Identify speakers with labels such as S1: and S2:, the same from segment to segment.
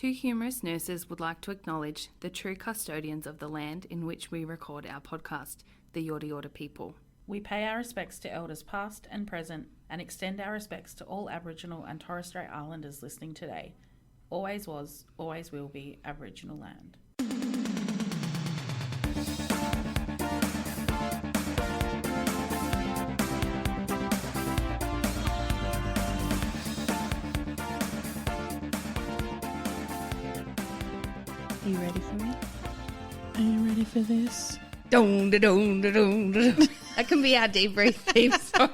S1: Two humorous nurses would like to acknowledge the true custodians of the land in which we record our podcast, the Yorta Yorta people.
S2: We pay our respects to elders past and present and extend our respects to all Aboriginal and Torres Strait Islanders listening today. Always was, always will be Aboriginal land.
S1: Are you ready for me?
S2: Are you ready for this?
S1: That can be our debrief theme song.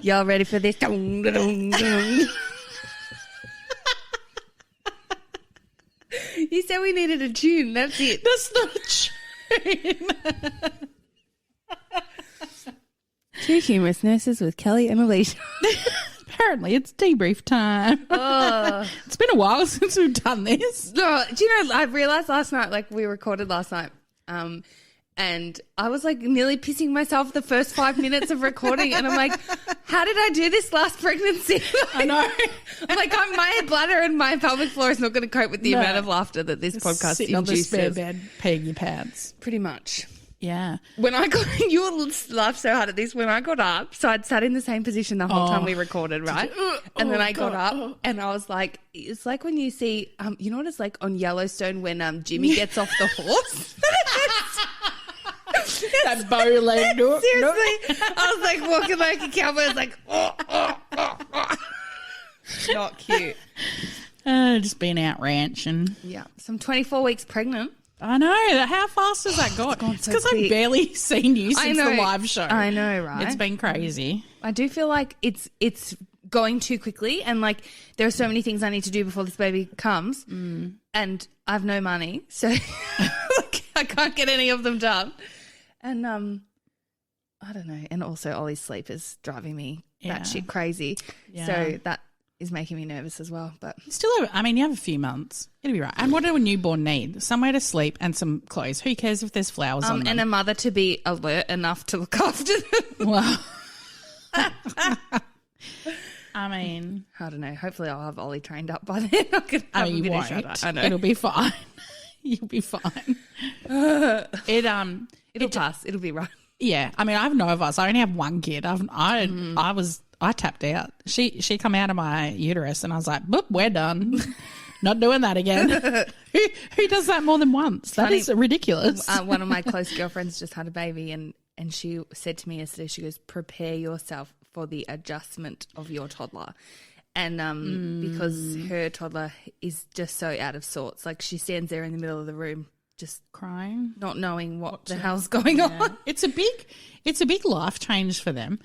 S1: Y'all ready for this? You said we needed a tune. That's it.
S2: That's not a tune.
S1: Two humorous nurses with Kelly and Alisha.
S2: Apparently, it's debrief time.
S1: Oh.
S2: It's been a while since we've done this.
S1: No, do you know, I realised last night, like we recorded last night, and I was like nearly pissing myself the first 5 minutes of recording, and I'm like, how did I do this last pregnancy?
S2: I know.
S1: I'm like, my bladder and my pelvic floor is not going to cope with the amount of laughter that this podcast
S2: Sitting
S1: induces.
S2: on the spare bed, peeing your pants.
S1: Pretty much.
S2: Yeah.
S1: When I got, you will laugh so hard at this. When I got up, so I'd sat in the same position the whole time we recorded, right? And then I got up and I was like, it's like when you see, you know what it's like on Yellowstone when Jimmy gets off the horse?
S2: That bow leg.
S1: Seriously. I was like walking like a cowboy. I was like, Not cute.
S2: Just being out ranching.
S1: Yeah. So I'm 24 weeks pregnant.
S2: I know. How fast has that gone? It's because I've barely seen you since the live show.
S1: I know, right?
S2: It's been crazy.
S1: I do feel like it's going too quickly, and like there are so many things I need to do before this baby comes, and I have no money, so like, I can't get any of them done. And I don't know. And also Ollie's sleep is driving me batshit crazy.
S2: Yeah.
S1: So that is making me nervous as well. But
S2: Still, you have a few months. It'll be right. And what do a newborn need? Somewhere to sleep and some clothes. Who cares if there's flowers on them?
S1: And a mother to be alert enough to look after them.
S2: Well, I mean,
S1: I don't know. Hopefully I'll have Ollie trained up by then.
S2: you won't.
S1: I know.
S2: It'll be fine. You'll be fine.
S1: It'll pass. It'll be right.
S2: Yeah. I mean, I have no of us. I only have one kid. I tapped out. She come out of my uterus and I was like, boop, we're done. Not doing that again. Who does that more than once? That is ridiculous.
S1: One of my close girlfriends just had a baby and she said to me yesterday, she goes, prepare yourself for the adjustment of your toddler. And because her toddler is just so out of sorts. Like she stands there in the middle of the room just
S2: crying,
S1: not knowing what the hell's going on.
S2: It's a big life change for them.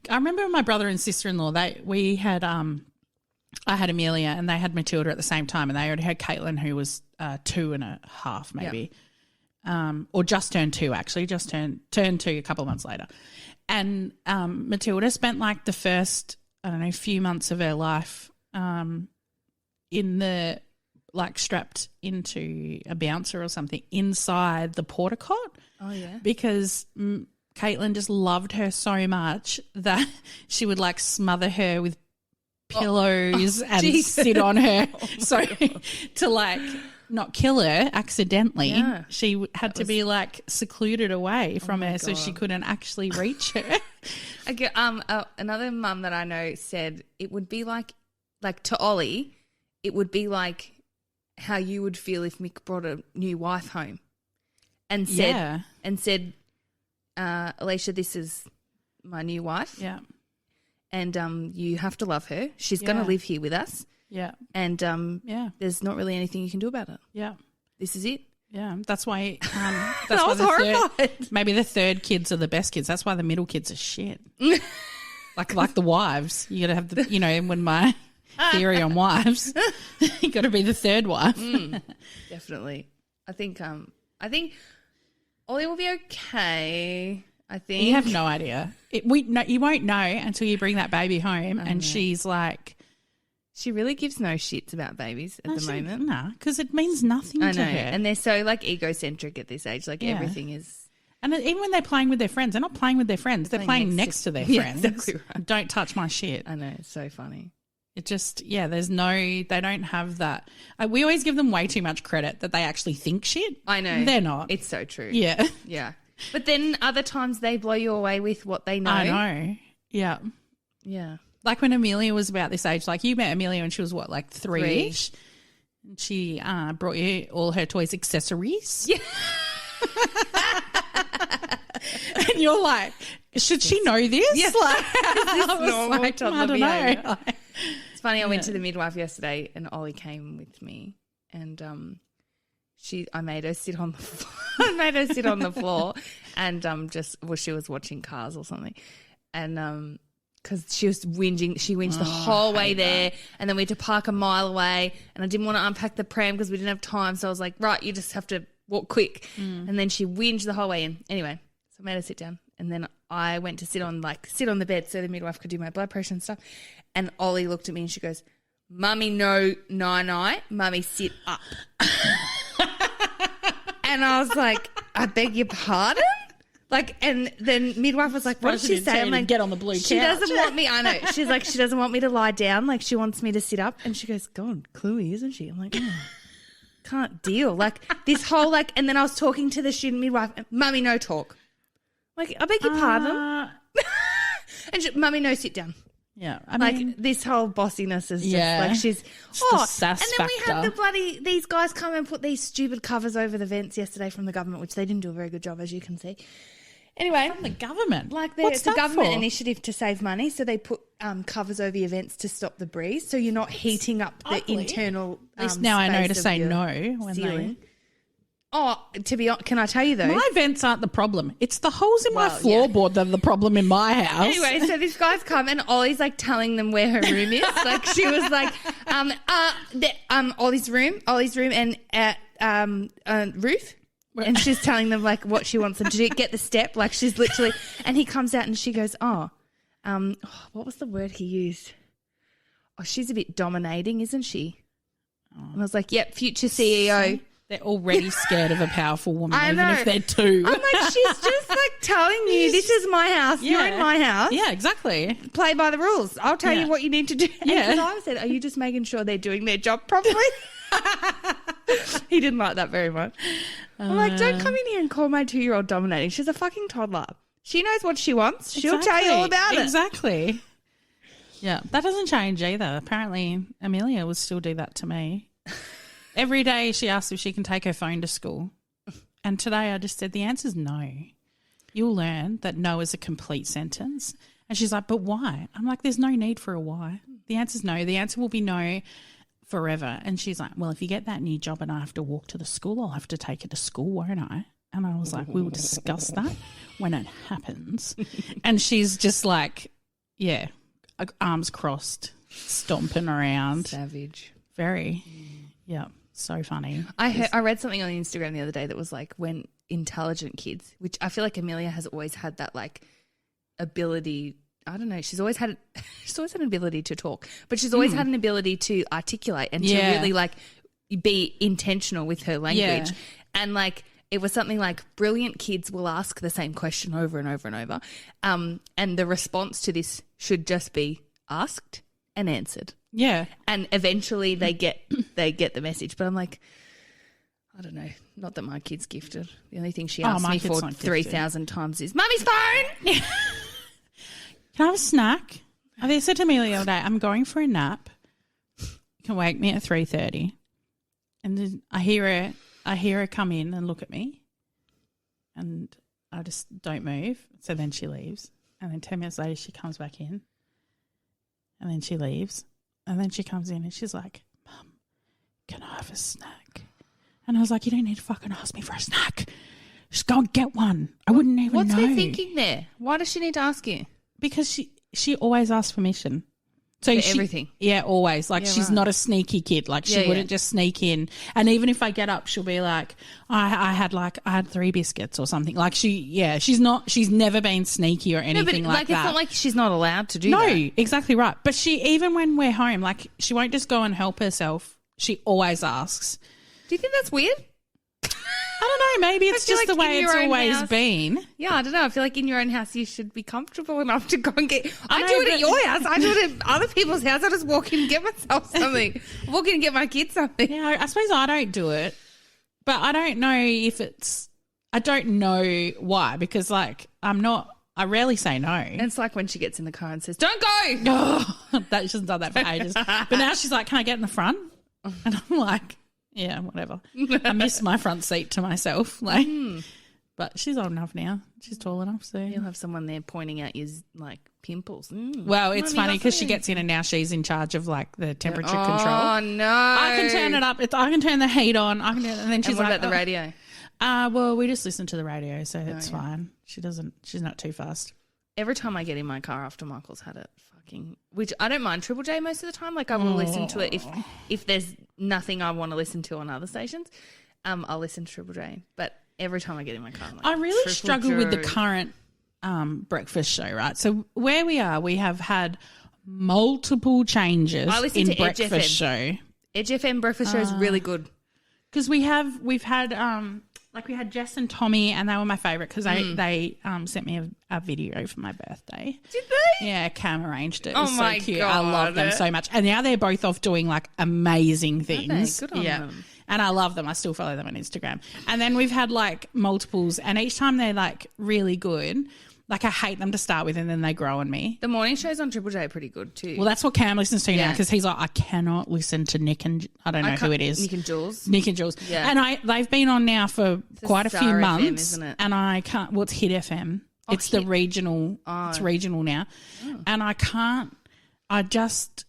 S2: I remember my brother and sister-in-law, I had Amelia and they had Matilda at the same time, and they already had Caitlin, who was 2.5 maybe. Yep. Or just turned 2 actually, turned 2 a couple of months later. And Matilda spent like the first, few months of her life in the strapped into a bouncer or something inside the porta cot.
S1: Oh, yeah.
S2: Because Caitlin just loved her so much that she would smother her with pillows and sit on her. So to not kill her accidentally, she had to be secluded away from her so she couldn't actually reach her.
S1: Another mum that I know said it would be like to Ollie, it would be like how you would feel if Mick brought a new wife home and said, Alisha, this is my new wife.
S2: Yeah.
S1: And you have to love her. She's going to live here with us.
S2: Yeah.
S1: And there's not really anything you can do about it.
S2: Yeah.
S1: This is it.
S2: Yeah. That's why
S1: I was horrified.
S2: Maybe the third kids are the best kids. That's why the middle kids are shit. like the wives. You got to have the, when my theory on wives, you got to be the third wife.
S1: Definitely. I think Ollie will be okay. I think
S2: you have no idea. You won't know until you bring that baby home, and she's like,
S1: she really gives no shits about babies at the moment.
S2: No, because it means nothing to her.
S1: And they're so egocentric at this age. Everything is.
S2: And even when they're playing with their friends, they're not playing with their friends. They're playing next to their friends.
S1: Exactly right.
S2: Don't touch my shit.
S1: I know, it's so funny.
S2: It just, there's they don't have that. We always give them way too much credit that they actually think shit.
S1: I know.
S2: They're not.
S1: It's so true.
S2: Yeah.
S1: Yeah. But then other times they blow you away with what they know.
S2: I know. Yeah.
S1: Yeah.
S2: Like when Amelia was about this age, like you met Amelia when she was what, like 3-ish? And she brought you all her toys accessories.
S1: Yeah.
S2: And you're like, should she know this?
S1: Yes.
S2: Like,
S1: I was
S2: normal
S1: like,
S2: I don't know.
S1: It's funny. I went to the midwife yesterday, and Ollie came with me, and I made her sit on the floor. I made her sit on the floor, and she was watching Cars or something, and because she was whinging, she whinged the whole way there, and then we had to park a mile away, and I didn't want to unpack the pram because we didn't have time, so I was like, right, you just have to walk quick, and then she whinged the whole way in. Anyway, so I made her sit down, and then I went to sit on the bed so the midwife could do my blood pressure and stuff. And Ollie looked at me and she goes, "Mummy, no, night. Mummy, sit up." And I was like, "I beg your pardon?" And then midwife was like, "What did she say?" I'm like,
S2: "Get on the blue couch."
S1: She doesn't want me. I know. She's like, she doesn't want me to lie down. Like, she wants me to sit up. And she goes, "God, Chloe, isn't she?" I'm like, can't deal. This whole and then I was talking to the student midwife. "Mummy, no talk." Like, I beg your pardon. And Mummy, no, sit down.
S2: Yeah, I mean,
S1: this whole bossiness is just she's
S2: the sass
S1: and then
S2: factor.
S1: we had these guys come and put these stupid covers over the vents yesterday from the government, which they didn't do a very good job, as you can see. Anyway,
S2: from the government,
S1: it's a government initiative to save money, so they put covers over your vents to stop the breeze, so you're not heating up the internal.
S2: At least now I know to say no when
S1: ceiling. To be honest, can I tell you though?
S2: My vents aren't the problem. It's the holes in my floorboard that are the problem in my house.
S1: Anyway, so this guy's come and Ollie's telling them where her room is. She was like, Ollie's room and roof. And she's telling them what she wants them to do, get the step. She's literally, and he comes out and she goes, what was the word he used? Oh, she's a bit dominating, isn't she? And I was like, yep, future CEO.
S2: They're already scared of a powerful woman,
S1: I
S2: even
S1: know.
S2: if they're two.
S1: I'm like, she's just telling you, this is my house.
S2: Yeah.
S1: You're in my house.
S2: Yeah, exactly.
S1: Play by the rules. I'll tell you what you need to do.
S2: Yeah.
S1: And I said, are you just making sure they're doing their job properly? He didn't like that very much. I'm like, don't come in here and call my 2-year-old dominating. She's a fucking toddler. She knows what she wants. She'll tell you all about it.
S2: Exactly. Yeah, that doesn't change either. Apparently, Amelia would still do that to me. Every day she asks if she can take her phone to school. And today I just said the answer's no. You'll learn that no is a complete sentence. And she's like, but why? I'm like, there's no need for a why. The answer's no. The answer will be no forever. And she's like, well, if you get that new job and I have to walk to the school, I'll have to take it to school, won't I? And I was like, we'll discuss that when it happens. And she's just like, yeah, arms crossed, stomping around.
S1: Savage.
S2: Very. Yeah. So funny.
S1: I read something on Instagram the other day that was when intelligent kids, which I feel like Amelia has always had that ability. I don't know. She's always had an ability to talk, but she's always had an ability to articulate and to really be intentional with her language. Yeah. And it was something brilliant kids will ask the same question over and over and over. And the response to this should just be asked and answered.
S2: Yeah.
S1: And eventually they get the message. But I'm like, I don't know. Not that my kid's gifted. The only thing she asks me for 3,000 times is, Mummy's phone!
S2: Can I have a snack? I said to Amelia the other day, I'm going for a nap. You can wake me at 3:30. And then I hear her come in and look at me. And I just don't move. So then she leaves. And then 10 minutes later she comes back in. And then she leaves. And then she comes in and she's like, Mum, can I have a snack? And I was like, you don't need to fucking ask me for a snack. Just go and get one. I wouldn't even know.
S1: What's her thinking there? Why does she need to ask you?
S2: Because she always asks permission. So
S1: everything.
S2: Yeah, always. She's not a sneaky kid. She wouldn't just sneak in. And even if I get up, she'll be like, I had 3 biscuits or something. She's never been sneaky or anything that.
S1: It's not like she's not allowed to do that.
S2: No, exactly right. But even when we're home, she won't just go and help herself. She always asks.
S1: Do you think that's weird?
S2: I I don't know. Maybe it's
S1: feel
S2: just
S1: like
S2: the way
S1: in
S2: it's
S1: your own
S2: always
S1: house-
S2: been.
S1: Yeah, I don't know. I feel like in your own house you should be comfortable enough to go and get... I
S2: know,
S1: do it at
S2: but-
S1: your house. I do it at other people's house. I just walk in and get myself something. Walk in and get my kids something.
S2: Yeah, I suppose I don't do it, but I don't know if it's. I don't know why, because like I rarely say no.
S1: And it's like when she gets in the car and says, "Don't go."
S2: Oh, that she hasn't done that for ages. But now she's like, "Can I get in the front?" And I'm like, "Yeah, whatever." I miss my front seat to myself. Like, but she's old enough now. She's tall enough, so
S1: You'll have someone there pointing out your like pimples.
S2: Well, it's
S1: Mummy,
S2: funny because
S1: that's
S2: she
S1: it.
S2: gets in and now she's in charge of like the temperature control.
S1: Oh no!
S2: I can turn it up. I can turn the heat on. I can do it. And then she's
S1: And what
S2: like,
S1: about the radio?
S2: well, we just listen to the radio, so it's fine. She's not too fast.
S1: Every time I get in my car after Michael's had it, which I don't mind Triple J most of the time. Like I will listen to it if there's nothing I want to listen to on other stations. I'll listen to Triple J. But every time I get in my car, I'm like,
S2: I really
S1: Triple
S2: struggle with the
S1: J.
S2: current breakfast show, right? So where we are, we have had multiple changes
S1: I listen
S2: in
S1: to Edge
S2: breakfast
S1: FM.
S2: show.
S1: Edge FM breakfast show is really good.
S2: Because we've had we had Jess and Tommy, and they were my favourite because they sent me a video for my birthday.
S1: Did they?
S2: Yeah, Cam arranged it. It
S1: Oh
S2: was
S1: my
S2: so cute.
S1: God.
S2: I love them so much. And now they're both off doing like amazing things.
S1: Good on them.
S2: And I love them. I still follow them on Instagram. And then we've had like multiples, and each time they're like really good. Like I hate them to start with, and then they grow on me.
S1: The morning shows on Triple J are pretty good too.
S2: Well, that's what Cam listens to now
S1: Yeah.
S2: because he's like, I cannot listen to Nick and I don't know who it is.
S1: Nick and Jules.
S2: Nick and Jules.
S1: Yeah.
S2: And they've been on now for quite a few
S1: Star FM,
S2: months.
S1: isn't it?
S2: And I can't, well, it's Hit FM. It's the regional, it's regional now. And I can't, I don't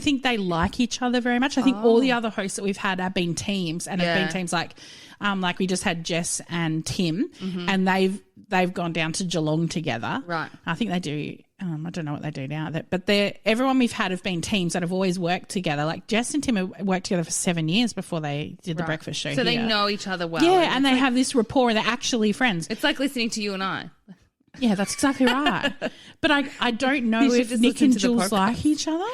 S2: think they like each other very much. I think all the other hosts that we've had have been teams and have been teams like we just had Jess and Tim and they've gone down to Geelong together.
S1: Right.
S2: I think they do. I don't know what they do now, but everyone we've had have been teams that have always worked together. Like Jess and Tim have worked together for 7 years before they did the breakfast show.
S1: So they
S2: here.
S1: know each other well.
S2: Yeah, and they have this rapport and they're actually friends.
S1: It's like listening to you and I.
S2: Yeah, that's exactly right. But I don't know
S1: You should
S2: if
S1: just
S2: Nick
S1: listen
S2: and
S1: to the
S2: Jules
S1: podcast.
S2: like each other.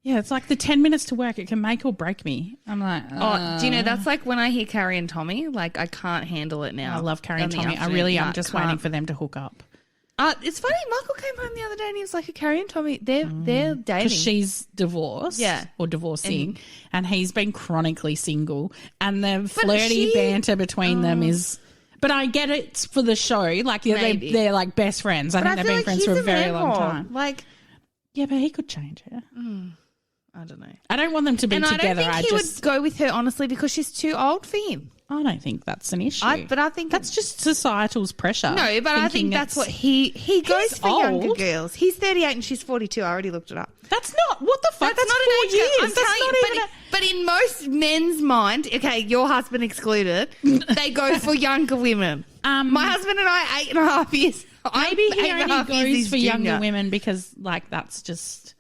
S2: Yeah, it's like the 10 minutes to work. It can make or break me. I'm like,
S1: Oh, do you know, that's like when I hear Carrie and Tommy, like I can't handle it now.
S2: I love Carrie and
S1: in the
S2: Tommy. I
S1: afternoon.
S2: really am
S1: No,
S2: just
S1: can't.
S2: waiting for them to hook up.
S1: It's funny, Michael came home the other day and he was like, Carrie and Tommy, they're dating.
S2: Because she's divorced or divorcing and he's been chronically single and the flirty banter between them is... But I get it's for the show. Like they're like best friends. I think they've been friends for a very long time.
S1: Like,
S2: yeah, but he could change her.
S1: I don't know.
S2: I don't want them to be
S1: And
S2: together.
S1: I don't think he would go with her, honestly, because she's too old for him.
S2: I don't think that's an issue.
S1: But I think
S2: that's just societal's pressure.
S1: No, but I think that's what he goes for younger
S2: old.
S1: girls. He's 38 and she's 42. I already looked it up.
S2: That's not what the fuck. That's
S1: not
S2: 4
S1: an age
S2: years.
S1: gap. I'm
S2: That's
S1: telling
S2: not
S1: you,
S2: even.
S1: but in most men's mind, okay, your husband excluded, they go for younger women. My husband and I, 8.5 years.
S2: Maybe he
S1: 8.5
S2: only
S1: years
S2: goes for
S1: junior.
S2: younger women because, like, that's just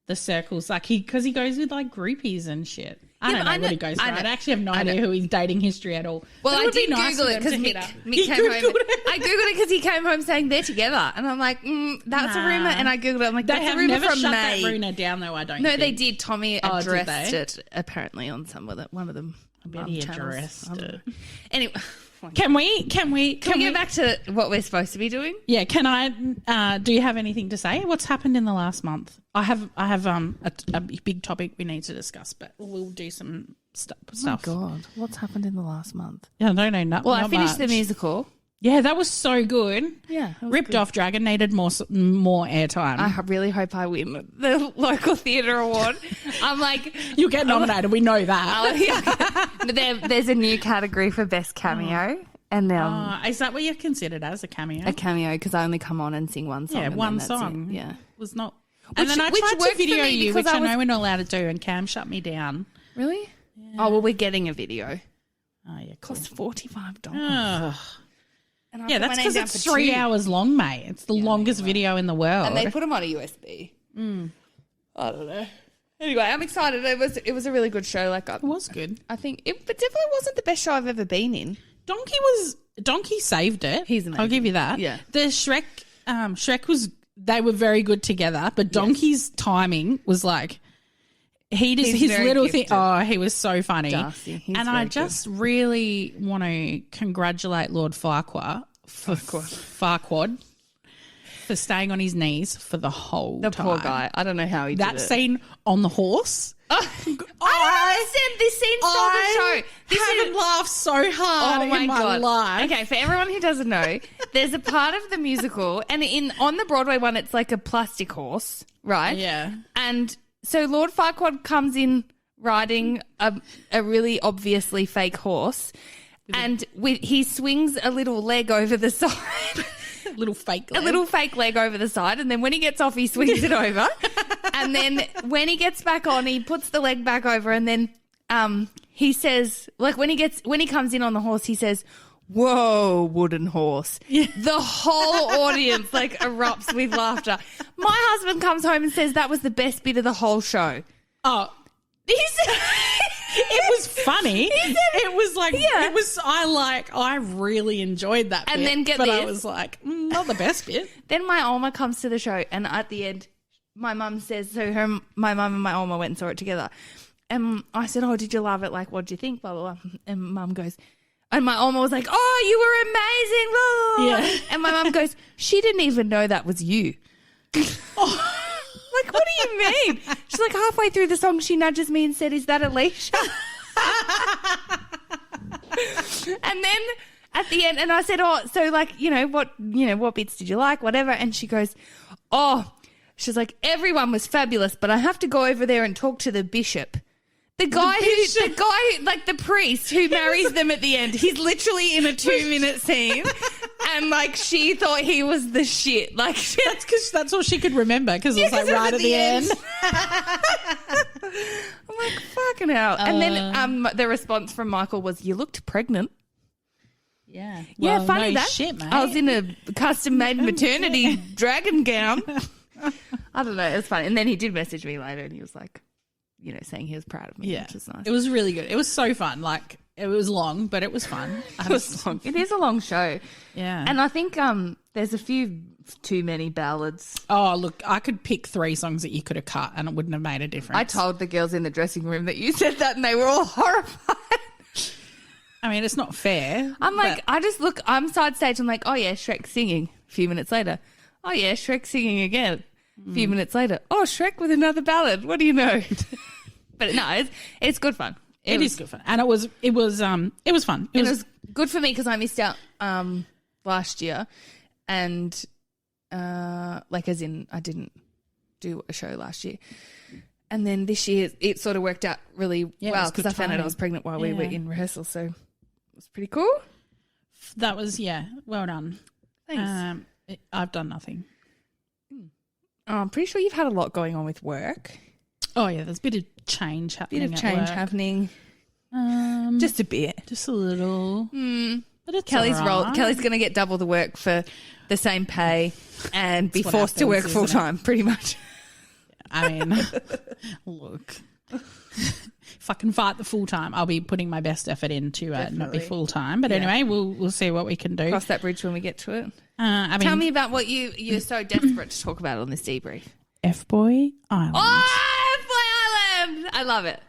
S2: the circles. Like, because he goes with like groupies and shit. I don't know what he goes for. I actually have no idea who his dating history at all.
S1: Well,
S2: But
S1: I
S2: would be
S1: did
S2: nice
S1: Google
S2: for
S1: it
S2: them
S1: because
S2: to hit
S1: Mick
S2: up.
S1: came home. I Googled it because he came home saying they're together. And I'm like, that's a rumour. And I Googled it. I'm like,
S2: They
S1: that's
S2: have
S1: a rumour
S2: never
S1: from
S2: shut
S1: May.
S2: that rumour down, though, I don't
S1: No,
S2: think.
S1: they did. Tommy
S2: Oh, did
S1: addressed
S2: they?
S1: it apparently on one of them.
S2: I bet he
S1: channels.
S2: addressed it.
S1: Anyway,
S2: Can we
S1: get back to what we're supposed to be doing?
S2: Yeah, can I? Do you have anything to say? What's happened in the last month? I have a big topic we need to discuss, but we'll do some stuff.
S1: Oh God, what's happened in the last month?
S2: Yeah, no, not.
S1: Well,
S2: not
S1: I finished
S2: much.
S1: the musical.
S2: Yeah, that was so good.
S1: Yeah, that was
S2: Ripped
S1: good.
S2: Off Dragon needed more airtime.
S1: I really hope I win the local theatre award. I'm like,
S2: You'll get nominated. We know that.
S1: but there's a new category for best cameo, and
S2: Is that what you're considered as a cameo?
S1: a cameo because I only come on and sing one song.
S2: Yeah,
S1: and
S2: one
S1: then that's
S2: song.
S1: it. Yeah.
S2: Was not.
S1: Which-
S2: And then I
S1: which
S2: tried
S1: worked
S2: to
S1: for
S2: video
S1: me
S2: you,
S1: because
S2: which I
S1: I was-
S2: know we're not allowed to do, and Cam shut me down.
S1: Really? Yeah. Oh well, we're getting a video.
S2: Oh yeah, cool.
S1: Cost $45.
S2: Ugh.
S1: And I
S2: Yeah,
S1: put my
S2: that's
S1: name
S2: because
S1: down
S2: it's
S1: for
S2: 3
S1: 2.
S2: hours long, mate. It's the longest video in the world.
S1: And they put them on a USB. I don't know. Anyway, I'm excited. It was a really good show. Like
S2: It was good.
S1: I think it, but definitely wasn't the best show I've ever been in.
S2: Donkey saved it.
S1: He's amazing.
S2: I'll give you that.
S1: Yeah.
S2: The Shrek was. They were very good together, but Donkey's timing was like. He's
S1: He's
S2: his
S1: very
S2: little
S1: gifted.
S2: thing. Oh, he was so funny.
S1: Darcy, he's
S2: and I
S1: very
S2: just really want to congratulate Lord Farquaad for staying on his knees for the whole
S1: The
S2: time.
S1: poor guy. I don't know how he did
S2: That
S1: it.
S2: scene on the horse.
S1: I don't understand. This scene stole the show. This
S2: haven't laughed so hard in my life.
S1: Okay, for everyone who doesn't know, there's a part of the musical, and on the Broadway one, it's like a plastic horse, right?
S2: Yeah.
S1: And so Lord Farquaad comes in riding a really obviously fake horse, and he swings a little leg over the side.
S2: Little fake leg.
S1: A little fake leg over the side, and then when he gets off, he swings it over. And then when he gets back on, he puts the leg back over, and then he says, like when he comes in on the horse, he says, "Whoa, wooden horse." Yeah. The whole audience like erupts with laughter. My husband comes home and says that was the best bit of the whole show.
S2: Oh. It was funny. It was like, I really enjoyed that
S1: and
S2: bit.
S1: Then
S2: but I was like, not the best bit.
S1: Then my Alma comes to the show, and at the end, my mum says, my mum and my Alma went and saw it together. And I said, "Oh, did you love it? Like, what did you think?" Blah, blah, blah. And mum goes, and my Alma was like, "Oh, you were amazing." Blah, blah, blah.
S2: Yeah.
S1: And my mum goes, "She didn't even know that was you." Like, what do you mean? She's like, halfway through the song, she nudges me and said, "Is that Alisha?" And then at the end, and I said, "Oh, so like, what bits did you like? Whatever." And she goes, "Oh," she's like, "Everyone was fabulous, but I have to go over there and talk to the bishop." The guy who, like the priest who marries them at the end, he's literally in a 2-minute scene, and like she thought he was the shit. Like
S2: that's because that's all she could remember because it was like right at the end.
S1: I'm like, fucking hell. And then the response from Michael was, "You looked pregnant."
S2: Yeah.
S1: Yeah,
S2: well,
S1: funny
S2: no
S1: that.
S2: shit, mate.
S1: I was in a custom-made maternity dragon gown. I don't know. It was funny. And then he did message me later, and he was like, saying he was proud of me, which was nice.
S2: It was really good. It was so fun. Like, it was long, but it was fun.
S1: It was long. It is a long show.
S2: Yeah.
S1: And I think there's a few too many ballads.
S2: Oh, look, I could pick 3 songs that you could have cut and it wouldn't have made a difference.
S1: I told the girls in the dressing room that you said that, and they were all horrified.
S2: I mean, it's not fair.
S1: I'm like, I'm side stage. I'm like, "Oh yeah, Shrek singing." A few minutes later, "Oh yeah, Shrek singing again." A few minutes later, "Oh, Shrek with another ballad. What do you know?" But no, it's good fun.
S2: It is good fun, and it was fun. It was
S1: good for me because I missed out last year, and as in I didn't do a show last year, and then this year it sort of worked out really well because I found out I was pregnant while we were in rehearsal, so it was pretty cool.
S2: That was well done.
S1: Thanks.
S2: I've done nothing.
S1: Oh, I'm pretty sure you've had a lot going on with work.
S2: Oh yeah, there's a bit of change happening.
S1: Happening. Just a bit.
S2: Just a little. But it's
S1: Kelly's
S2: all right.
S1: Kelly's going to get double the work for the same pay and be forced to work full time, pretty much.
S2: I mean, look, if I can fight the full time, I'll be putting my best effort in to not be full time. But anyway, we'll see what we can do.
S1: Cross that bridge when we get to it.
S2: Tell
S1: me about what you're so desperate to talk about on this debrief.
S2: Fboy Island.
S1: Oh, Fboy Island! I love it.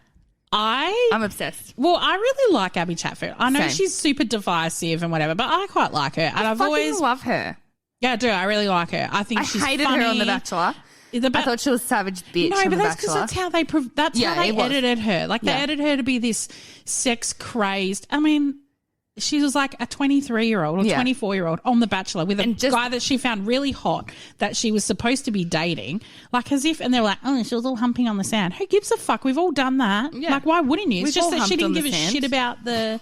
S1: I'm obsessed.
S2: Well, I really like Abby Chatfield. I know
S1: Same.
S2: she's super divisive and whatever, but I quite like her. And I've always
S1: love her.
S2: Yeah, I do. I really like her. I think she's
S1: hated
S2: funny.
S1: her on The Bachelor. I thought she was a savage bitch.
S2: No,
S1: on
S2: but
S1: The
S2: that's because
S1: Bachelor.
S2: that's how they edited her. Like they edited her to be this sex crazed. I mean, she was like a 23-year-old or 24-year-old on The Bachelor with a guy that she found really hot that she was supposed to be dating. Like as if, and they were like, "Oh, she was all humping on the sand." Who gives a fuck? We've all done that. Yeah. Like, why wouldn't you? It's just that she didn't give a shit about the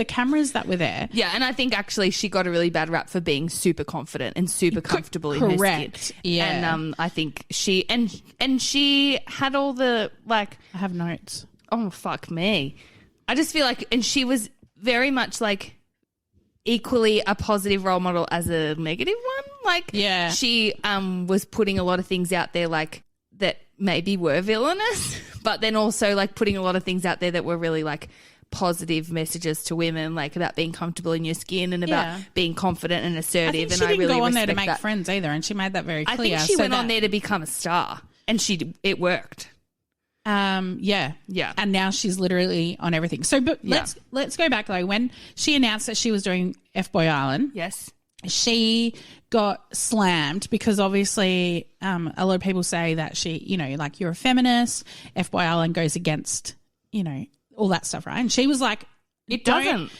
S2: cameras that were there.
S1: Yeah, and I think actually she got a really bad rap for being super confident and super comfortable in her skin.
S2: Yeah.
S1: And I think she she had all the like.
S2: I have notes.
S1: Oh fuck me! I just feel like, and she was very much like equally a positive role model as a negative one. Like, she was putting a lot of things out there like that maybe were villainous, but then also like putting a lot of things out there that were really like positive messages to women, like about being comfortable in your skin and about being confident and assertive.
S2: I think
S1: and
S2: she didn't
S1: really
S2: go on there to
S1: respect
S2: make
S1: that.
S2: friends either, and she made that very clear.
S1: I think she went on there to become a star, and it worked.
S2: Yeah.
S1: Yeah.
S2: And now she's literally on everything. So, but let's go back though. When she announced that she was doing Fboy Island,
S1: Yes.
S2: she got slammed because obviously a lot of people say that she, like you're a feminist. Fboy Island goes against, all that stuff, right? And she was like,
S1: It doesn't.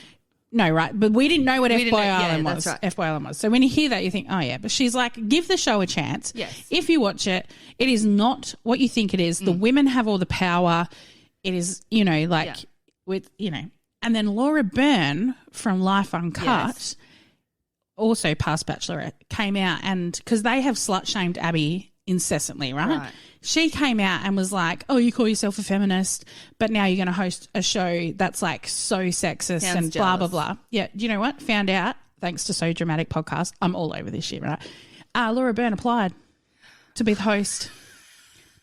S2: No, right. But we didn't know what Fboy Island was.
S1: That's right.
S2: Fboy Island was. So when you hear that, you think, oh, yeah. But she's like, give the show a chance.
S1: Yes.
S2: If you watch it, it is not what you think it is. The women have all the power. It is, with. And then Laura Byrne from Life Uncut, also past Bachelorette, came out and because they have slut-shamed Abby incessantly, right? She came out and was like, oh, you call yourself a feminist, but now you're going to host a show that's like so sexist and blah, blah, blah. Yeah. Do you know what? Found out, thanks to So Dramatic Podcast, I'm all over this shit, right? Laura Byrne applied to be the host.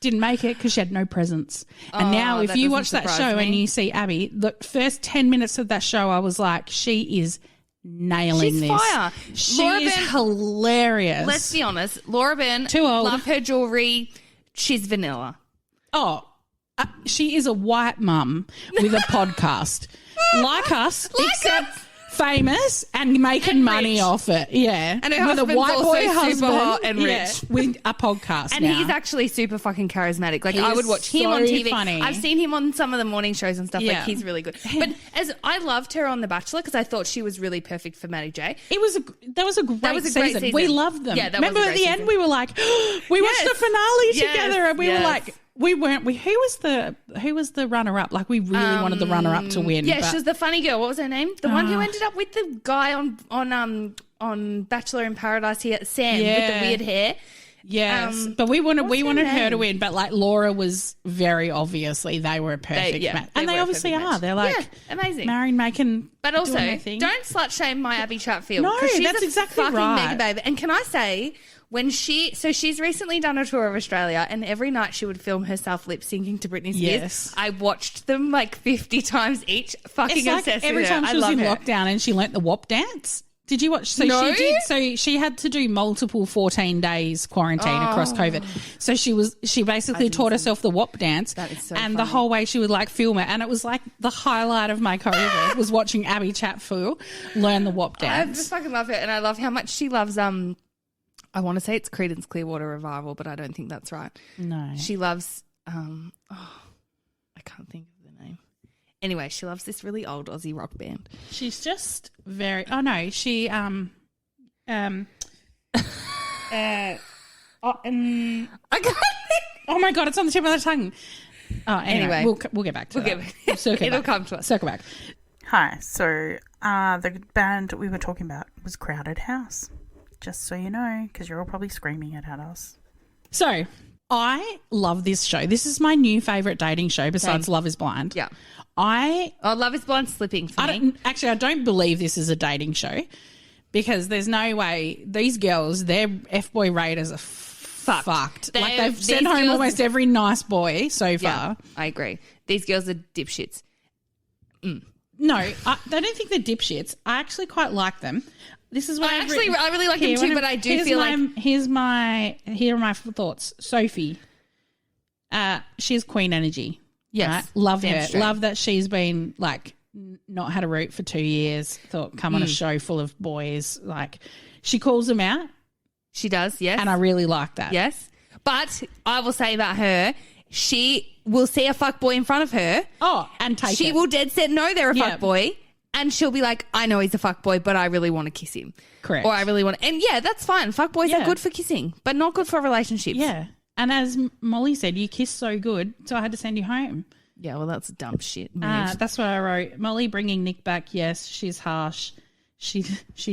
S2: Didn't make it because she had no presence. And now if you watch that show and you see Abby, the first 10 minutes of that show, I was like, she is nailing
S1: She's
S2: this.
S1: Fire.
S2: She
S1: Laura
S2: is
S1: Byrne,
S2: hilarious.
S1: Let's be honest. Laura Byrne,
S2: Too old.
S1: love her jewelry. She's vanilla.
S2: Oh, she is a white mum with a podcast. Like us, except famous and making money
S1: rich.
S2: off it. Yeah.
S1: And her
S2: with a
S1: husband's
S2: white
S1: also
S2: boy
S1: super
S2: husband.
S1: hot and
S2: Yeah,
S1: rich.
S2: with a podcast
S1: And
S2: now.
S1: he's actually super fucking charismatic. Like
S2: He
S1: I
S2: is
S1: would watch him
S2: so
S1: on TV.
S2: funny.
S1: I've seen him on some of the morning shows and stuff.
S2: Yeah.
S1: Like he's really good. But as I loved her on The Bachelor because I thought she was really perfect for Matty J.
S2: That was a great season. We loved them.
S1: Yeah, that
S2: Remember
S1: was a
S2: at
S1: great
S2: the end
S1: season.
S2: we were like, we watched the finale together and we were like, who was the runner up? Like we really wanted the runner up to win.
S1: Yeah, she was the funny girl. What was her name? The one who ended up with the guy on Bachelor in Paradise here, Sam with the weird hair.
S2: Yes, but we wanted her to win. But like Laura was very obviously they were a perfect match, and they obviously are. They're like
S1: amazing,
S2: marrying, making.
S1: But also,
S2: don't
S1: slut shame my Abby Chatfield.
S2: No,
S1: she's
S2: that's
S1: a
S2: exactly
S1: fucking
S2: right.
S1: mega baby. And can I say? She's recently done a tour of Australia and every night she would film herself lip syncing to Britney Spears.
S2: Yes.
S1: I watched them like 50 times each. Fucking
S2: It's like
S1: obsessed
S2: every
S1: with her.
S2: time
S1: I
S2: she was
S1: love
S2: in
S1: her.
S2: lockdown and she learnt the WAP dance. Did you watch? So
S1: No.
S2: she did. So she had to do multiple 14 days quarantine across COVID. So she basically taught herself the WAP dance.
S1: That is so
S2: and
S1: funny.
S2: the whole way she would like film it. And it was like the highlight of my career was watching Abby Chatfield learn the WAP
S1: I
S2: dance.
S1: just fucking love her and I love how much she loves I want to say it's Creedence Clearwater Revival, but I don't think that's right.
S2: No.
S1: She loves I can't think of the name. Anyway, she loves this really old Aussie rock band.
S2: She's just very. Oh no, she
S1: I can't think.
S2: Oh my god, it's on the tip of the tongue. Oh, anyway, we'll get back to that.
S1: It'll come to us.
S2: Circle back. Hi. So the band we were talking about was Crowded House. Just so you know, because you're all probably screaming it at us. So I love this show. This is my new favourite dating show besides Love is Blind.
S1: Yeah. Love is Blind slipping for me.
S2: I don't believe this is a dating show because there's no way these girls, their F-boy raters are fucked. Like they've sent home almost every nice boy so far.
S1: Yeah, I agree. These girls are dipshits.
S2: No, I don't think they're dipshits. I actually quite like them. This is what
S1: I really like them too, but I do feel like
S2: here are my thoughts. Sophie, she's queen energy.
S1: Yes,
S2: right? Love her.
S1: straight.
S2: Love that she's been like not had a root for 2 years. Thought come on a show full of boys. Like she calls them out.
S1: She does, yes,
S2: and I really like that.
S1: Yes, but I will say about her, she will see a fuckboy in front of her.
S2: Oh, and take it.
S1: She will dead set know they're a fuckboy. And she'll be like, I know he's a fuckboy, but I really want to kiss him.
S2: Correct.
S1: Or I really want to. And yeah, that's fine. Fuckboys are good for kissing, but not good for relationships.
S2: Yeah. And as Molly said, you kiss so good, so I had to send you home.
S1: Yeah, well, that's dumb shit.
S2: That's what I wrote. Molly bringing Nick back. Yes, she's harsh. She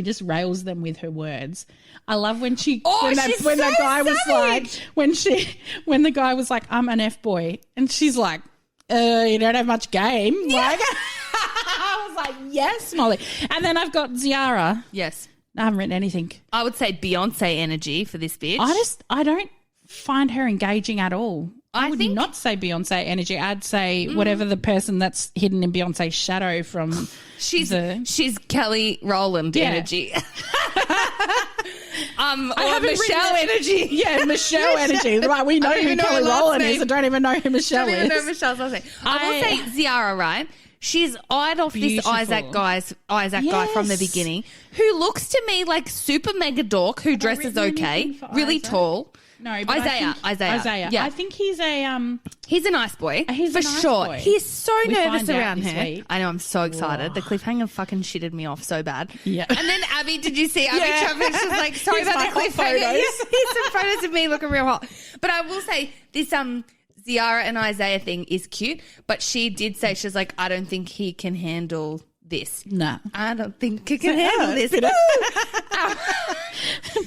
S2: just rails them with her words. I love when when the guy was like, when the guy was like, I'm an F-boy. And she's like, you don't have much game. Yeah. Like, I was like, yes, Molly. And then I've got Ziara.
S1: Yes.
S2: I haven't written anything.
S1: I would say Beyonce energy for this bitch.
S2: I don't find her engaging at all. I would not say Beyonce energy. I'd say whatever the person that's hidden in Beyonce's shadow from
S1: she's Kelly Rowland energy. or Michelle energy.
S2: Yeah, Michelle energy. Right, we know who Kelly Rowland is. I don't even know who Michelle is.
S1: I don't even know Michelle's last name. I will say Ziara, right? She's eyed off this Isaac guy from the beginning, who looks to me like super mega dork who dresses okay, really tall.
S2: No, but Isaiah. Yeah. I think he's
S1: a nice boy.
S2: He's
S1: for
S2: a nice
S1: sure.
S2: boy.
S1: He's so nervous around her.
S2: Week.
S1: I know, I'm so excited. The cliffhanger fucking shitted me off so bad.
S2: Yeah.
S1: And then Abby, did you see Abby Travis was like, sorry
S2: Here's
S1: about the cliffhanger. Here's some photos of me looking real hot. But I will say this Ziara and Isaiah thing is cute, but she did say, she's like, I don't think he can handle this.
S2: Nah.
S1: I don't think he can handle this.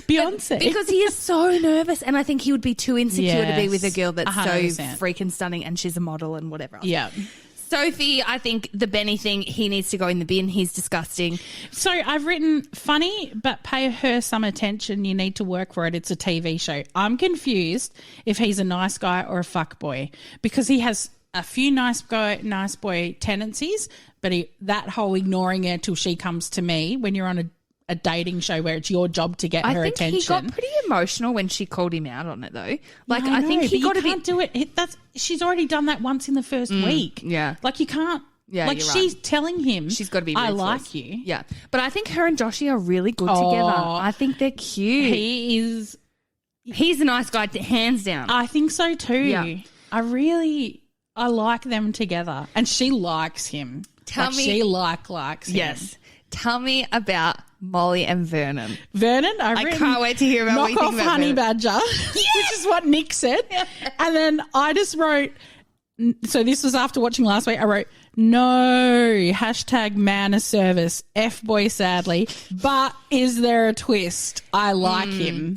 S2: Beyonce.
S1: Because he is so nervous, and I think he would be too insecure to be with a girl that's
S2: 100%.
S1: so freaking stunning and she's a model and whatever else.
S2: Yeah.
S1: Sophie, I think the Benny thing, he needs to go in the bin. He's disgusting.
S2: So I've written funny, but pay her some attention. You need to work for it. It's a TV show. I'm confused if he's a nice guy or a fuck boy, because he has a few nice boy tendencies, but that whole ignoring her till she comes to me when you're on a dating show where it's your job to get her attention.
S1: I think he got pretty emotional when she called him out on it, though. Like, I think he got a bit.
S2: Do it. She's already done that once in the first week.
S1: Yeah,
S2: like you can't.
S1: Yeah,
S2: like she's telling him,
S1: she's got to be.
S2: I like you.
S1: Yeah, but I think her and Joshy are really good together. I think they're cute. He's a nice guy, hands down.
S2: I think so too. Yeah. I like them together, and she likes him. She likes him.
S1: Yes. Tell me about Molly and Vernon.
S2: I
S1: can't wait to hear about what you think about
S2: Honey
S1: Vernon.
S2: Badger, which is what Nick said. And then I just wrote, so this was after watching last week, I wrote, no, #man of service, Fboy sadly, but is there a twist? I like him.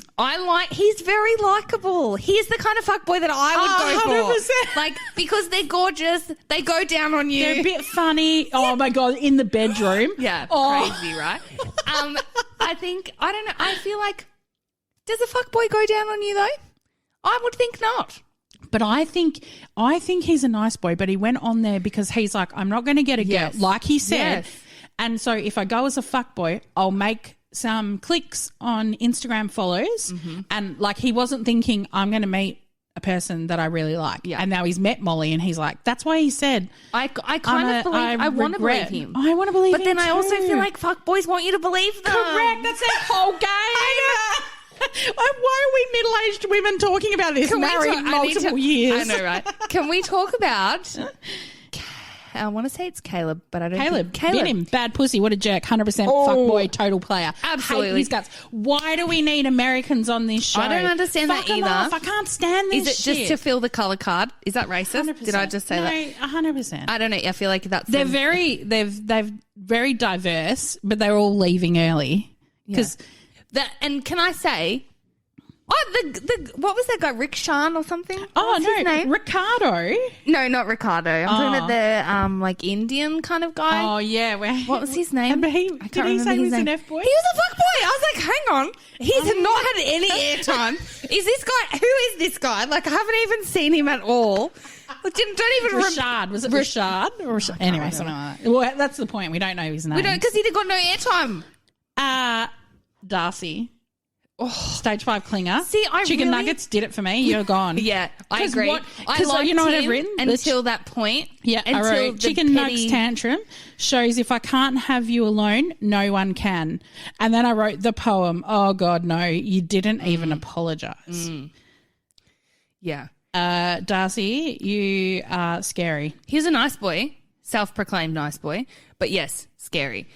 S1: He's very likable. He's the kind of fuckboy that I would go
S2: 100%.
S1: for. Like, because they're gorgeous, they go down on you.
S2: They're a bit funny. Oh my God, in the bedroom.
S1: Yeah, crazy, right? I don't know, I feel like, does a fuckboy go down on you though? I would think not.
S2: But I think he's a nice boy, but he went on there because he's like, I'm not going to get a girl, like he said. Yes. And so if I go as a fuckboy, I'll make some clicks on Instagram follows. Mm-hmm. And like he wasn't thinking, I'm going to meet a person that I really like. Yeah. And now he's met Molly and he's like, that's why he said, I want to believe him. I want to believe him.
S1: But then I also feel like fuckboys want you to believe them.
S2: Correct. That's their whole game. I know. Why are we middle-aged women talking about this? Married multiple years.
S1: I know, right? Can we talk about? I want to say it's Caleb, but I don't.
S2: Caleb. Get him. Bad pussy. What a jerk. 100% fuckboy. Total player.
S1: Absolutely.
S2: Hate his guts. Why do we need Americans on this show?
S1: I don't understand that either.
S2: Off. I can't stand this.
S1: Is it just to fill the color card? Is that racist?
S2: 100%.
S1: Did I just say that?
S2: 100%.
S1: I don't know. I feel like that's.
S2: They're very diverse, but they're all leaving early because.
S1: Yeah. And can I say, what was that guy, Rick Shan or something? What's his name?
S2: Ricardo.
S1: No, not Ricardo. I'm talking about the like Indian kind of guy.
S2: Oh yeah,
S1: what was his name?
S2: Did he say he was an F boy?
S1: He was a fuck boy. I was like, hang on, he's not had any airtime. Is this guy? Who is this guy? Like, I haven't even seen him at all. Don't even
S2: Rashad. Was it Rashad? Or Rashad? Anyway, something like that. Well, that's the point. We don't know his name.
S1: We don't, because he got no airtime.
S2: Darcy. Stage 5 clinger.
S1: See,
S2: Chicken nuggets did it for me. You're gone.
S1: Yeah, I agree.
S2: I liked you know what I've written?
S1: Until that point.
S2: Yeah, I wrote chicken nuggets tantrum shows if I can't have you alone, no one can. And then I wrote the poem, oh God, no, you didn't even apologise.
S1: Yeah.
S2: Darcy, you are scary.
S1: He's a nice boy, self-proclaimed nice boy, but yes, scary.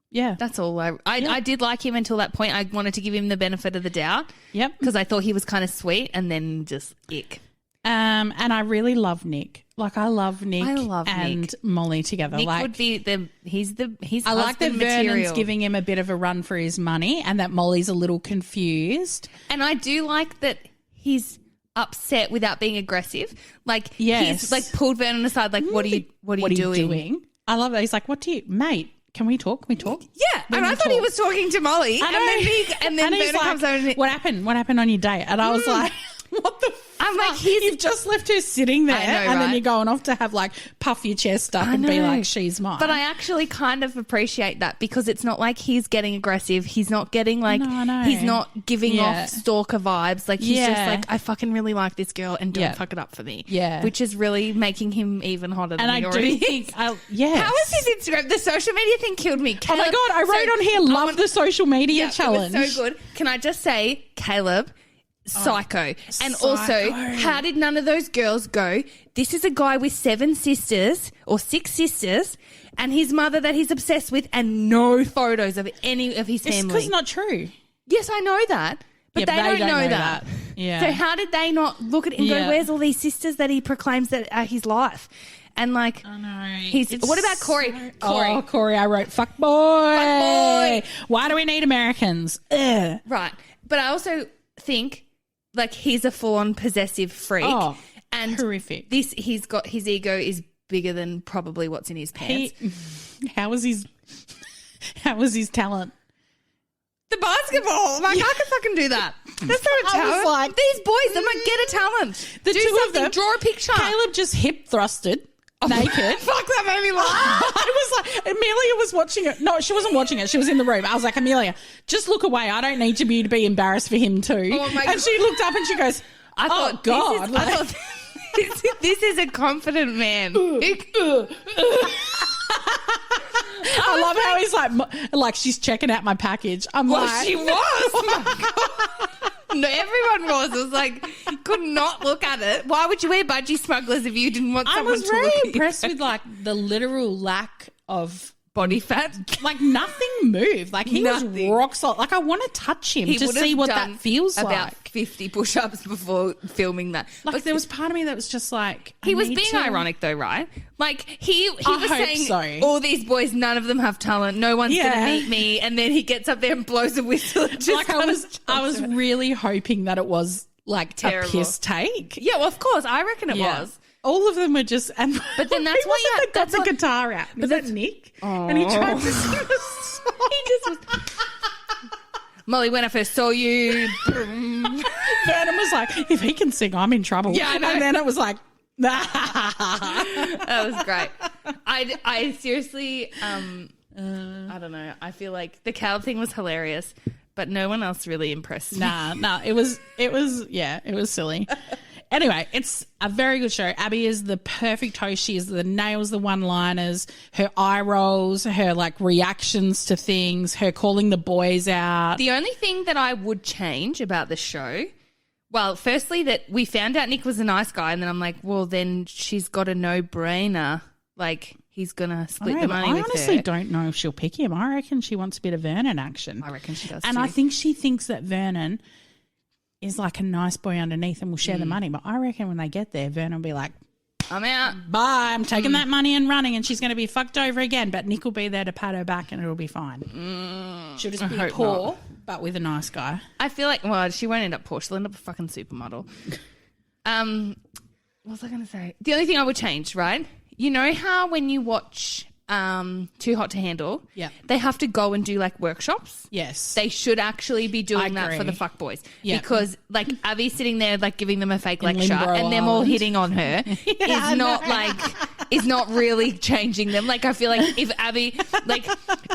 S2: Yeah.
S1: That's all. I did like him until that point. I wanted to give him the benefit of the doubt.
S2: Yep.
S1: Because I thought he was kind of sweet and then just ick.
S2: And I really love Nick. Like, I love Nick and Molly together.
S1: Nick would be he's
S2: I like that Vernon's giving him a bit of a run for his money and that Molly's a little confused.
S1: And I do like that he's upset without being aggressive. Like, he's like pulled Vernon aside, like, what are you doing?
S2: I love that. He's like, mate, can we talk?
S1: Yeah. And I thought he was talking to Molly. And then Vernon comes over and
S2: what happened? What happened on your date? And I was like, What the
S1: I'm like,
S2: You've just left her sitting there,
S1: I know,
S2: and then
S1: right?
S2: you're going off to have like puff your chest up and be
S1: know.
S2: like, she's mine.
S1: But I actually kind of appreciate that because it's not like he's getting aggressive. He's not getting like,
S2: No, I know.
S1: he's not giving
S2: Yeah.
S1: off stalker vibes. Like he's just
S2: Yeah.
S1: like, I fucking really like this girl and don't
S2: Yeah.
S1: fuck it up for me.
S2: Yeah.
S1: Which is really making him even hotter than
S2: and
S1: he
S2: I
S1: already
S2: do
S1: is.
S2: think, yes.
S1: How is his Instagram? The social media thing killed me.
S2: Oh my God, I wrote on here, love the social media challenge.
S1: It was so good. Can I just say, Caleb, psycho. And also,
S2: psycho.
S1: how did none of those girls go? This is a guy with 7 sisters or 6 sisters and his mother that he's obsessed with and no photos of any of his
S2: It's
S1: family.
S2: because not true.
S1: Yes, I know that. But
S2: Yeah,
S1: they,
S2: but
S1: don't know that.
S2: Yeah.
S1: So how did they not look at it and
S2: Yeah.
S1: go, where's all these sisters that he proclaims that are his life? And like,
S2: I know.
S1: what about Corey? Corey.
S2: Oh, Corey, I wrote fuck boy. Why do we need Americans? Ugh.
S1: Right. But I also think like he's a full-on possessive freak.
S2: Oh,
S1: and
S2: horrific.
S1: He's got his ego is bigger than probably what's in his pants.
S2: How was his talent?
S1: The basketball. Like, I could fucking do that. That's not a
S2: I was
S1: talent.
S2: like-
S1: These boys, I'm like, get a talent.
S2: The
S1: do
S2: two of
S1: something.
S2: them-
S1: Draw a picture.
S2: Caleb just hip thrusted. Naked.
S1: Fuck, that made me laugh.
S2: I was like, Amelia was watching it. No, she wasn't watching it. She was in the room. I was like, Amelia, just look away. I don't need you to be embarrassed for him too.
S1: Oh my
S2: and
S1: God.
S2: she looked up and she goes,
S1: I thought,
S2: oh God.
S1: I thought this is a confident man.
S2: I love how he's like she's checking out my package. I'm
S1: Well,
S2: like,
S1: she was. My God. No, everyone was. It was like, could not look at it. Why would you wear budgie smugglers if you didn't want
S2: I
S1: someone
S2: was
S1: to
S2: very
S1: look at
S2: impressed
S1: you?
S2: with like the literal lack of
S1: Body fat.
S2: like nothing moved. Like he was
S1: Nothing.
S2: rock solid. Like I want to touch him to
S1: would have
S2: see what
S1: done
S2: that feels
S1: about
S2: like.
S1: 50 push-ups before filming that.
S2: Like
S1: But
S2: there was part of me that was just like
S1: he
S2: I
S1: was
S2: need
S1: being
S2: to-
S1: ironic though, right? Like he
S2: I
S1: was
S2: hope
S1: saying
S2: so.
S1: all these boys, none of them have talent. No one's
S2: Yeah.
S1: gonna meet me. And then he gets up there and blows a whistle. And just
S2: Like I was really hoping that it was like
S1: Terrible.
S2: a piss take.
S1: yeah, well, of course, I reckon it
S2: Yeah.
S1: was.
S2: All of them were just, and
S1: But then that's
S2: who
S1: what
S2: was it
S1: you-
S2: that got
S1: that's
S2: the
S1: what-
S2: guitar out. Was that Nick? And he tried to sing a song.
S1: He just was. Molly, when I first saw you,
S2: Vernon was like, if he can sing, I'm in trouble.
S1: Yeah, I know.
S2: And then it was like,
S1: that was great. I seriously, I don't know. I feel like the cow thing was hilarious, but no one else really impressed me.
S2: nah, it was silly. Anyway, it's a very good show. Abby is the perfect host. She is the nails, the one-liners, her eye rolls, her like reactions to things, her calling the boys out.
S1: The only thing that I would change about the show, well, firstly, that we found out Nick was a nice guy, and then I'm like, well, then she's got a no-brainer. Like, he's going to split the money with her.
S2: I honestly don't know if she'll pick him. I reckon she wants a bit of Vernon action.
S1: I reckon she does
S2: And
S1: too.
S2: I think she thinks that Vernon is like a nice boy underneath and will share the money. But I reckon when they get there, Vernon will be like,
S1: I'm out.
S2: bye, I'm taking that money and running, and she's going to be fucked over again. But Nick will be there to pat her back and it'll be fine. She'll just be
S1: hope
S2: poor,
S1: not.
S2: but with a nice guy.
S1: I feel like, well, she won't end up poor. She'll end up a fucking supermodel. What was I going to say? The only thing I would change, right? You know how when you watch Too Hot to Handle,
S2: Yeah.
S1: they have to go and do like workshops?
S2: Yes.
S1: They should actually be doing
S2: I
S1: that for the
S2: agree.
S1: fuckboys.
S2: Yeah.
S1: Because like Abby's sitting there like giving them a fake
S2: In
S1: lecture
S2: Limbo
S1: and them all
S2: Island.
S1: hitting on her is not really changing them. Like I feel like if Abby, like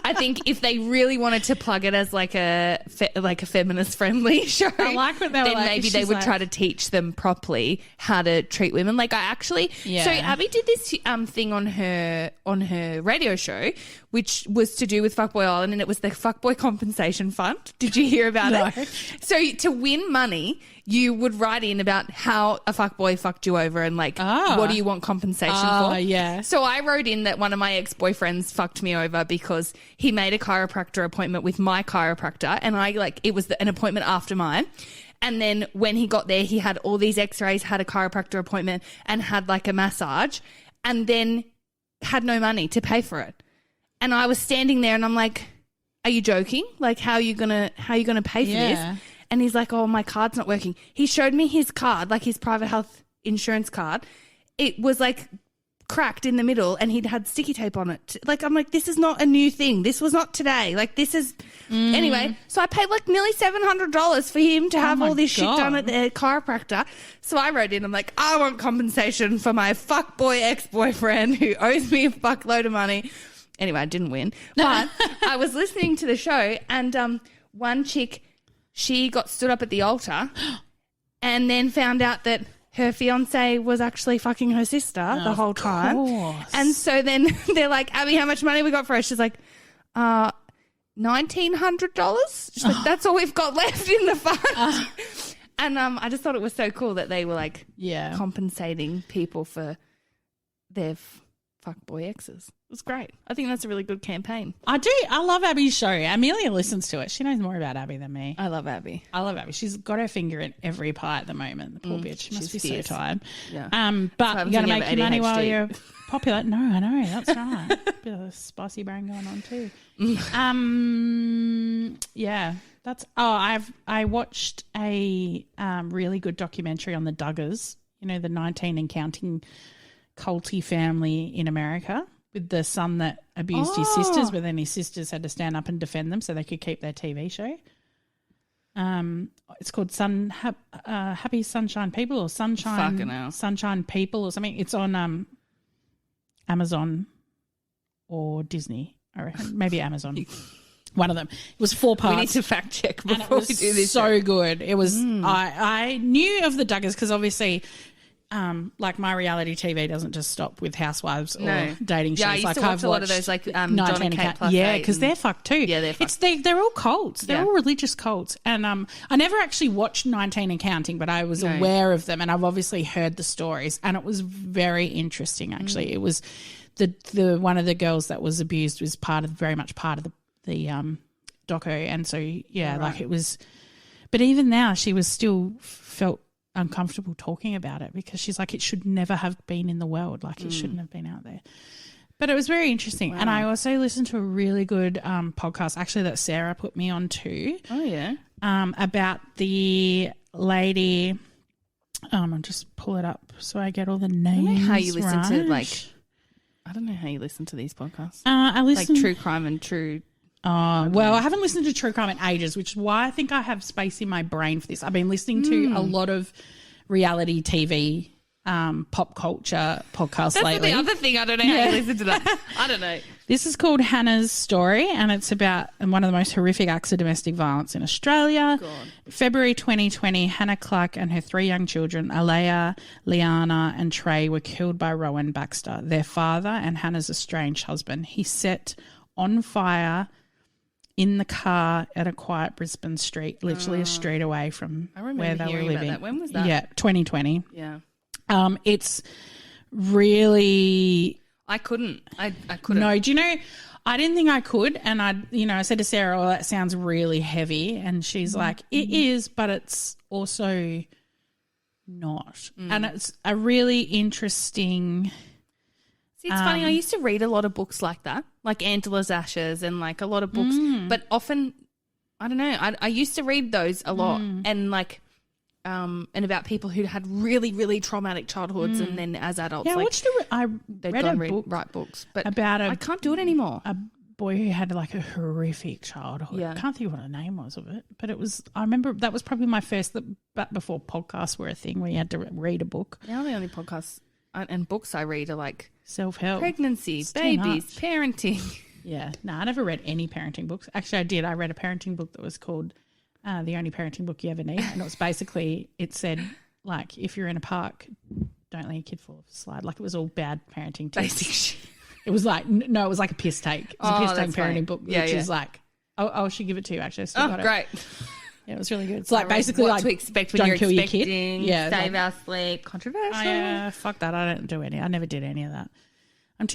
S1: I think if they really wanted to plug it as like a feminist friendly show,
S2: I like what they were
S1: then
S2: like,
S1: maybe they
S2: she's
S1: would
S2: like-
S1: try to teach them properly how to treat women. Like I actually,
S2: Yeah.
S1: so Abby did this thing on her radio show, which was to do with Fuckboy Island, and it was the Fuckboy Compensation Fund. Did you hear about
S2: No.
S1: it? So to win money, you would write in about how a fuckboy fucked you over and like what do you want compensation for?
S2: Yeah.
S1: So I wrote in that one of my ex-boyfriends fucked me over because he made a chiropractor appointment with my chiropractor, and it was an appointment after mine. And then when he got there, he had all these x-rays, had a chiropractor appointment, and had like a massage, and then had no money to pay for it. And I was standing there and I'm like, are you joking? Like, how are you gonna pay for
S2: Yeah.
S1: this? And he's like, oh, my card's not working. He showed me his card, like his private health insurance card. It was like cracked in the middle and he'd had sticky tape on it. Like, I'm like, this is not a new thing. This was not today. Like, this is... Anyway, so I paid like nearly $700 for him to have all this shit done at the chiropractor. So I wrote in, I'm like, I want compensation for my fuckboy ex-boyfriend who owes me a fuckload of money. Anyway, I didn't win. But I was listening to the show and one chick, she got stood up at the altar and then found out that her fiance was actually fucking her sister the whole time. And so then they're like, Abby, how much money we got for her? She's like, $1,900. She's like, that's all we've got left in the fund. And I just thought it was so cool that they were like compensating people for their fuckboy exes. It was great. I think that's a really good campaign.
S2: I do. I love Abby's show. Amelia listens to it. She knows more about Abby than me.
S1: I love Abby.
S2: She's got her finger in every pie at the moment. The poor bitch. She must be
S1: fierce.
S2: so tired.
S1: Yeah.
S2: But you got to make your money while you're popular. No, I know. That's right. Bit of a spicy brain going on too. Yeah. That's. I watched a really good documentary on the Duggars. You know, the 19 and counting culty family in America with the son that abused his sisters, but then his sisters had to stand up and defend them so they could keep their TV show. It's called Happy Sunshine People or Sunshine People or something. It's on Amazon or Disney, I reckon. Maybe Amazon. One of them. It was 4 parts.
S1: We need to fact check before we do this.
S2: So good. It was. I knew of the Duggars because obviously, like my reality TV doesn't just stop with housewives or dating shows.
S1: Yeah, I used to watch a lot of those, like John and Kate plus
S2: yeah, because they're fucked too.
S1: Yeah, they're fucked.
S2: They're all cults. They're all religious cults. And I never actually watched 19 and Counting, but I was aware of them, and I've obviously heard the stories, and it was very interesting. Actually, it was the one of the girls that was abused was very much part of the doco, and so like it was. But even now, she was still felt uncomfortable talking about it because she's like, it should never have been in the world. Like it shouldn't have been out there. But it was very interesting. Wow. And I also listened to a really good podcast actually that Sarah put me on too.
S1: Oh, yeah.
S2: About the lady. I'll just pull it up so I get all the names.
S1: I don't know how you listen to I don't know how you listen to these podcasts. I listen true crime and true.
S2: Well, I haven't listened to true crime in ages, which is why I think I have space in my brain for this. I've been listening to a lot of reality TV, pop culture podcasts lately.
S1: That's the other thing. I don't know how you listen to that. I don't know.
S2: This is called Hannah's Story, and it's about one of the most horrific acts of domestic violence in Australia. God. February 2020, Hannah Clark and her 3 young children, Alea, Liana and Trey, were killed by Rowan Baxter, their father and Hannah's estranged husband. He set on fire in the car at a quiet Brisbane street, literally a street away from where they were living.
S1: About that. When was that?
S2: Yeah, 2020.
S1: Yeah.
S2: It's really...
S1: I couldn't. I couldn't.
S2: No, do you know, I didn't think I could, and I said to Sarah, oh, that sounds really heavy, and she's like, it is, but it's also not. And it's a really interesting...
S1: See, it's funny. I used to read a lot of books like that, like Angela's Ashes and like a lot of books, but often, I don't know, I used to read those a lot and like and about people who had really, really traumatic childhoods and then as adults,
S2: I read a book
S1: write books, but
S2: about
S1: I can't do it anymore.
S2: A boy who had like a horrific childhood. Yeah. I can't think of what the name was of it, but I remember that was probably my first, but before podcasts were a thing where you had to read a book.
S1: Now the only podcasts and books I read are like
S2: self-help,
S1: pregnancy, babies, parenting.
S2: Yeah. No, I never read any parenting books. Actually, I did. I read a parenting book that was called The Only Parenting Book You Ever Need. And it was basically, it said, like, if you're in a park, don't let your kid fall off a slide. Like, it was all bad parenting tips.
S1: Basic shit.
S2: It was like, no, it was like a piss take. It was a piss take parenting
S1: funny.
S2: book, which is like, I should give it to you, actually. I still got
S1: great.
S2: it. Yeah, it was really good. It's like basically
S1: what
S2: like
S1: to expect when you're expecting,
S2: yeah,
S1: save our sleep, controversial.
S2: Fuck that. I don't do any. I never did any of that. I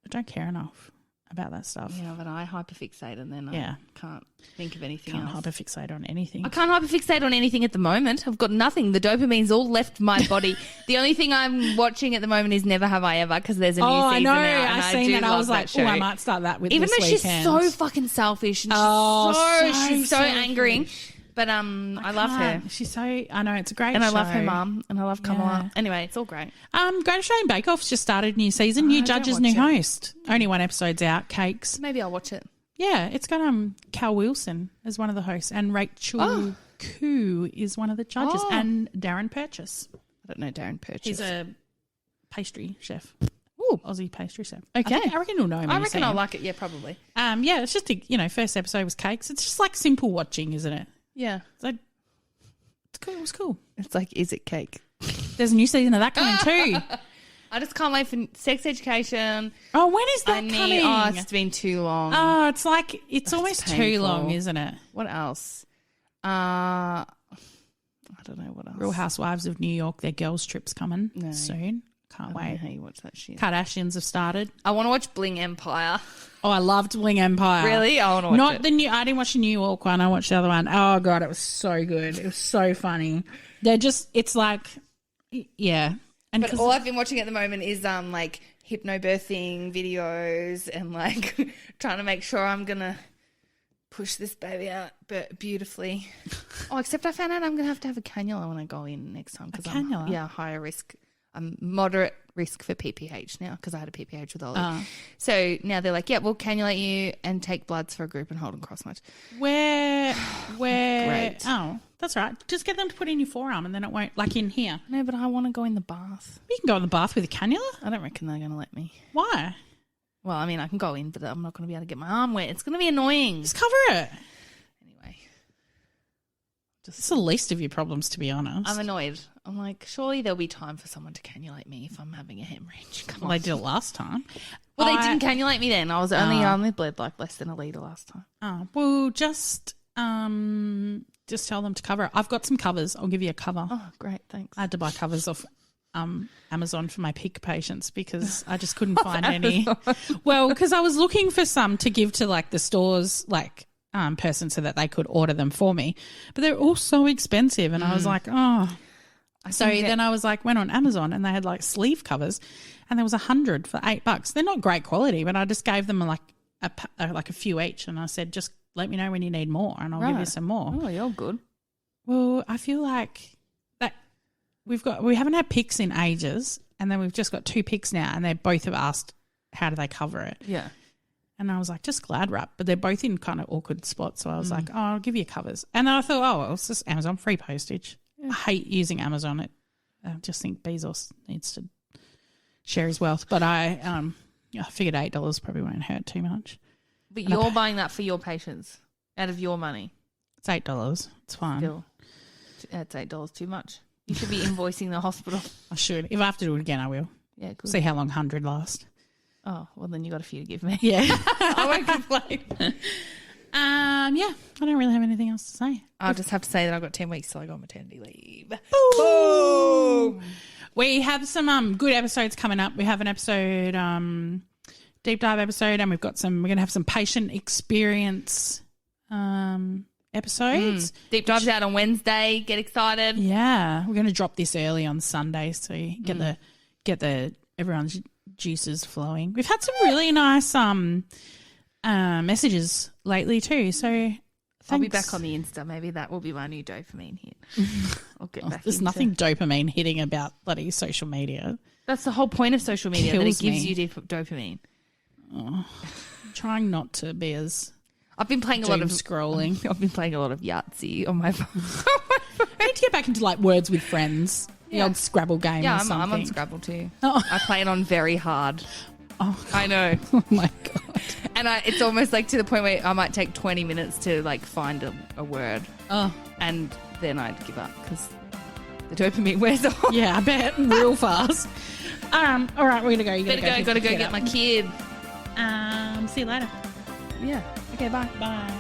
S2: don't care enough about that stuff.
S1: Yeah, but I hyperfixate and then I can't think of anything else.
S2: Can't hyperfixate on anything.
S1: I can't hyperfixate on anything at the moment. I've got nothing. The dopamine's all left my body. The only thing I'm watching at the moment is Never Have I Ever because there's a new season
S2: I know.
S1: out. And
S2: I seen that. I was like,
S1: show.
S2: I might start that with
S1: Even
S2: this
S1: though
S2: weekend.
S1: she's so fucking selfish and she's so angering. But I love her.
S2: She's so, I know, it's a great show.
S1: And I love her mum, and I love Kamala. Anyway, it's all great.
S2: Great Australian Bake Off's just started new season, new judges, new host. Only one episode's out, Cakes.
S1: Maybe I'll watch it.
S2: Yeah, it's got Cal Wilson as one of the hosts, and Rachel Koo is one of the judges, and Darren Purchase.
S1: I don't know Darren Purchase.
S2: He's a pastry chef.
S1: Ooh.
S2: Aussie pastry chef.
S1: Okay.
S2: I reckon you'll know him.
S1: I reckon I'll like it, yeah, probably.
S2: Yeah, it's just, first episode was Cakes. It's just like simple watching, isn't it?
S1: Yeah.
S2: It's like, it's cool. It was cool.
S1: It's like, is it cake?
S2: There's a new season of that coming too.
S1: I just can't wait for Sex Education.
S2: Oh, when is that coming?
S1: Oh, it's been too long.
S2: Oh, it's like, it's almost too long, isn't it?
S1: What else? I don't know what else.
S2: Real Housewives of New York, their girls' trip's coming soon. Can't wait.
S1: How you watch that shit?
S2: Kardashians have started.
S1: I want to watch Bling Empire.
S2: Oh, I loved Bling Empire.
S1: Really? I want to watch
S2: Not
S1: it.
S2: the new. I didn't watch the New York one. I watched the other one. Oh god, it was so good. It was so funny. They're just. It's like, yeah. And
S1: but all I've been watching at the moment is like hypnobirthing videos and like trying to make sure I'm gonna push this baby out beautifully. Except I found out I'm gonna have to have a cannula when I go in next time because I'm higher risk. I'm moderate risk for PPH now because I had a PPH with Ollie. So now they're like, yeah, we'll cannulate you and take bloods for a group and hold and cross match.
S2: Where?
S1: Great.
S2: Oh, that's right. Just get them to put in your forearm and then it won't, like in here.
S1: No, but I want to go in the bath.
S2: You can go in the bath with a cannula?
S1: I don't reckon they're going to let me.
S2: Why?
S1: Well, I mean, I can go in, but I'm not going to be able to get my arm wet. It's going to be annoying.
S2: Just cover it.
S1: Anyway.
S2: It's the least of your problems, to be honest.
S1: I'm annoyed. I'm like, surely there'll be time for someone to cannulate me if I'm having a hemorrhage. Come on.
S2: They did it last time.
S1: Well, they didn't cannulate me then. I was only bled like less than a litre last time.
S2: Oh, well, just tell them to cover it. I've got some covers. I'll give you a cover.
S1: Oh, great. Thanks.
S2: I had to buy covers off Amazon for my PIC patients because I just couldn't find any. Well, because I was looking for some to give to like the stores, like person so that they could order them for me. But they're all so expensive. And I was like, oh. So then I was like, went on Amazon and they had like sleeve covers and there was 100 for $8. They're not great quality, but I just gave them like a few each and I said, just let me know when you need more and I'll give you some more.
S1: Oh, you're good.
S2: Well, I feel like that we haven't had PICs in ages and then we've just got 2 PICs now and they both have asked how do they cover it.
S1: Yeah.
S2: And I was like, just Glad wrap, but they're both in kind of awkward spots. So I was like, I'll give you covers. And then I thought, well, it's just Amazon free postage. I hate using Amazon. I just think Bezos needs to share his wealth. But I figured $8 probably won't hurt too much.
S1: But you're buying that for your patients out of your money.
S2: It's $8. It's fine.
S1: Still, that's $8 too much. You should be invoicing the hospital.
S2: I should. If I have to do it again, I will.
S1: Yeah, good.
S2: See how long 100 lasts.
S1: Oh, well, then you got a few to give me.
S2: Yeah. I won't complain. Yeah, I don't really have anything else to say.
S1: I'll just have to say that I've got 10 weeks till I go on maternity leave.
S2: Boom! We have some good episodes coming up. We have an episode, deep dive episode, and we're going to have some patient experience episodes.
S1: Deep dive's out on Wednesday. Get excited.
S2: Yeah, we're going to drop this early on Sunday so you get the everyone's juices flowing. We've had some really nice messages lately too, so thanks.
S1: I'll be back on the Insta. Maybe that will be my new dopamine hit. I'll get back.
S2: There's nothing dopamine hitting about bloody social media.
S1: That's the whole point of social media, that it gives you dopamine.
S2: Oh, I'm trying not to be as
S1: I've been playing a lot of
S2: scrolling.
S1: I've been playing a lot of Yahtzee on my phone.
S2: I need to get back into like Words with Friends, the old Scrabble game.
S1: Yeah,
S2: or something.
S1: I'm on Scrabble too.
S2: Oh.
S1: I play it on very hard.
S2: Oh,
S1: I know.
S2: Oh my god!
S1: And it's almost like to the point where I might take 20 minutes to like find a word.
S2: Oh,
S1: and then I'd give up because the dopamine wears off.
S2: Yeah, I bet real fast. All right, we're gonna go. You
S1: gotta go get my kid.
S2: See you later.
S1: Yeah. Okay. Bye.
S2: Bye.